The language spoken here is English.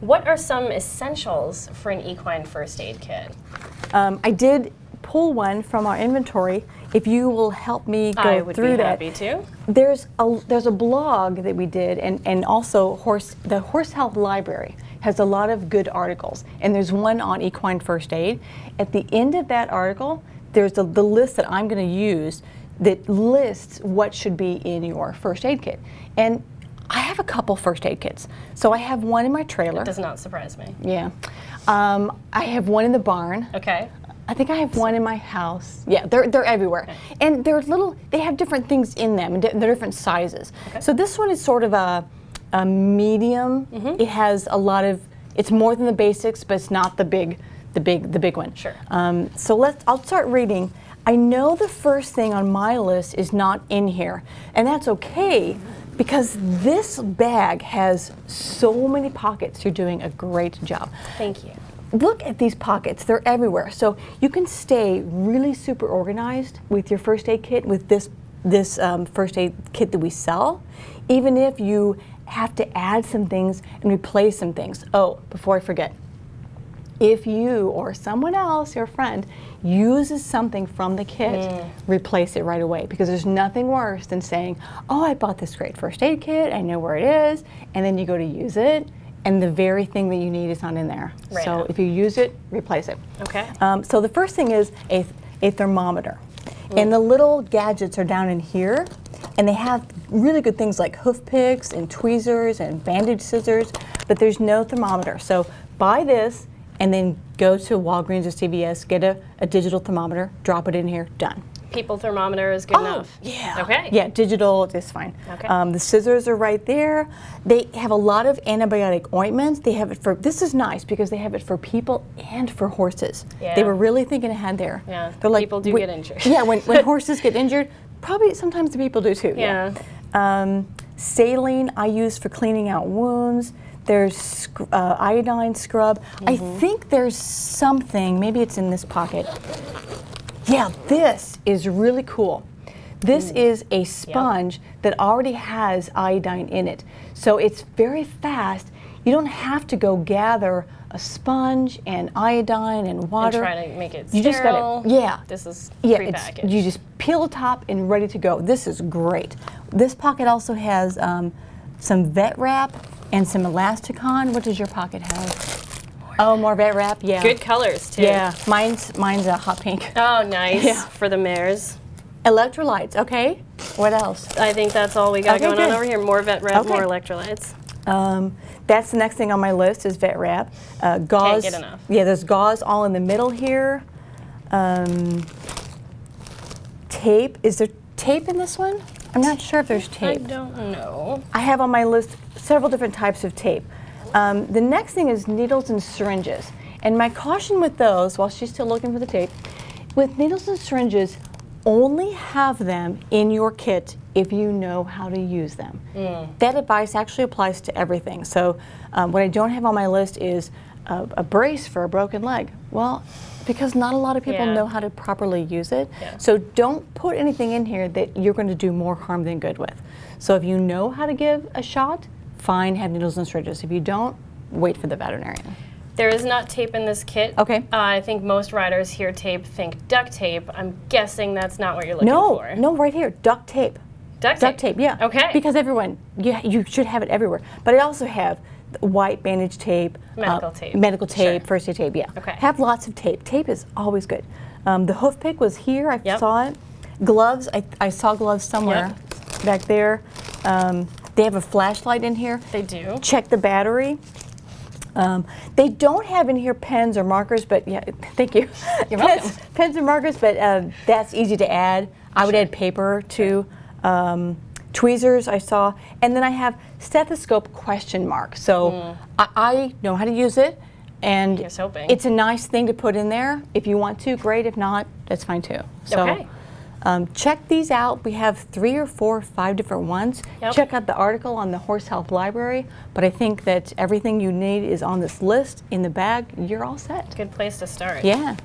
What are some essentials for an equine first aid kit? I did pull one from our inventory. If you will help me go through that. I would be happy to. There's a blog that we did, and also the Horse Health Library has a lot of good articles, and there's one on equine first aid. At the end of that article, there's the list that I'm going to use that lists what should be in your first aid kit. And I have a couple first aid kits. So I have one in my trailer. It does not surprise me. Yeah. I have one in the barn. Okay. I think I have one in my house. Yeah, they're everywhere. Okay. And they have different things in them, and they're different sizes. Okay. So this one is sort of a medium. Mm-hmm. It has a lot of, it's more than the basics, but it's not the big one. Sure. So I'll start reading. I know the first thing on my list is not in here, and that's okay, because this bag has so many pockets. You're doing a great job. Thank you. Look at these pockets, they're everywhere. So you can stay really super organized with your first aid kit, with this first aid kit that we sell, even if you have to add some things and replace some things. Oh, before I forget, if you or someone else, your friend, uses something from the kit, replace it right away, because there's nothing worse than saying, oh, I bought this great first aid kit, I know where it is, and then you go to use it, and the very thing that you need is not in there. Right. So if you use it, replace it. Okay. So the first thing is a thermometer. And the little gadgets are down in here, and they have really good things like hoof picks and tweezers and bandage scissors, but there's no thermometer. So buy this and then go to Walgreens or CVS, get a digital thermometer, drop it in here, done. People thermometer is good enough. Yeah. Okay. Yeah, digital is fine. Okay. The scissors are right there. They have a lot of antibiotic ointments. They have it for, this is nice because they have it for people and for horses. Yeah. They were really thinking ahead there. Yeah, they're like, people do get injured. Yeah, when horses get injured, probably sometimes the people do too. Yeah. Saline I use for cleaning out wounds. There's iodine scrub. I think there's something, maybe it's in this pocket. Yeah, this is really cool. This is a sponge that already has iodine in it. So it's very fast. You don't have to go gather a sponge and iodine and water. And try to make it sterile. You just got it. Yeah. This is prepackaged. You just peel the top and ready to go. This is great. This pocket also has some vet wrap and some Elasticon. What does your pocket have? More vet wrap, yeah. Good colors too. Yeah, mine's a hot pink. Oh, nice. Yeah. For the mares. Electrolytes, okay. What else? I think that's all we got going on over here. More vet wrap, Okay. more electrolytes. That's the next thing on my list is vet wrap. Gauze. Can't get enough. Yeah, there's gauze all in the middle here. Tape. Is there tape in this one? I'm not sure if there's tape. I don't know. I have on my list several different types of tape. The next thing is needles and syringes. And my caution with those, while she's still looking for the tape, with needles and syringes, only have them in your kit if you know how to use them. That advice actually applies to everything. So what I don't have on my list is a brace for a broken leg. Well, because not a lot of people know how to properly use it. Yeah. So don't put anything in here that you're going to do more harm than good with. So if you know how to give a shot, fine, have needles and syringes. If you don't, wait for the veterinarian. There is not tape in this kit. Okay. I think most riders hear tape think duct tape. I'm guessing that's not what you're looking for. No, right here, duct tape. Duct tape, yeah. Okay. Because everyone, you should have it everywhere. But I also have white bandage tape, medical tape, sure. first aid tape, yeah. Okay. Have lots of tape. Tape is always good. The hoof pick was here, I Yep. saw it. Gloves, I saw gloves somewhere back there. They have a flashlight in here. They do. Check the battery. They don't have in here pens or markers, but yeah, thank you. You're welcome. Pens and markers, but that's easy to add. I would add paper too. Tweezers I saw, and then I have stethoscope question mark. So I know how to use it, and Here's hoping. it's a nice thing to put in there. If you want to, great. If not, that's fine too. So, Okay. Check these out. We have 3 or 4 or 5 different ones. Yep. Check out the article on the Horse Health Library, but I think that everything you need is on this list in the bag. You're all set. Good place to start. Yeah.